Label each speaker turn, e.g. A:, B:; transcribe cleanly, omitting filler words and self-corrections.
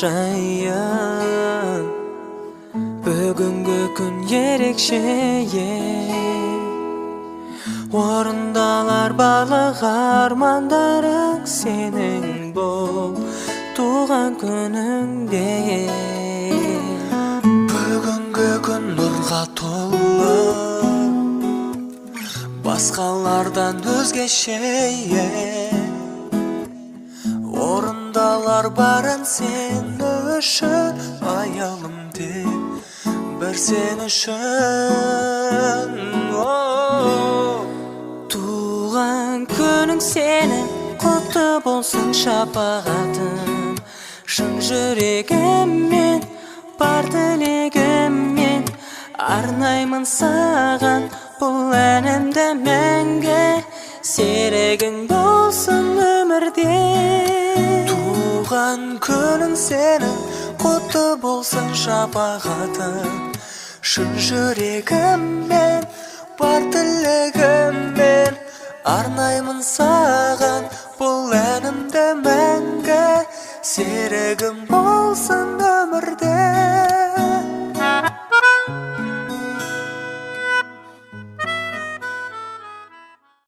A: жайын. Бүгінгі күн ерекше, орындалар барлық армандарың сенің бұл туған күніңде. Бүгінгі күн нұрға толы, басқалардан өзгеше, орындалар барын сен үшін, аялым тек бір сен үшін. Туған күнің сенің құтты болсын шапағатым, шын жүрегіммен бар тілегіммен арнаймын саған бұл әнімді мәңгі, серігің болсын өмірде. Туған күнің сенің құтты болсын шапағатым, шын жүрегіммен бар тілегіммен арнаймын саған бұл әнімді мәңгі, серігім болсын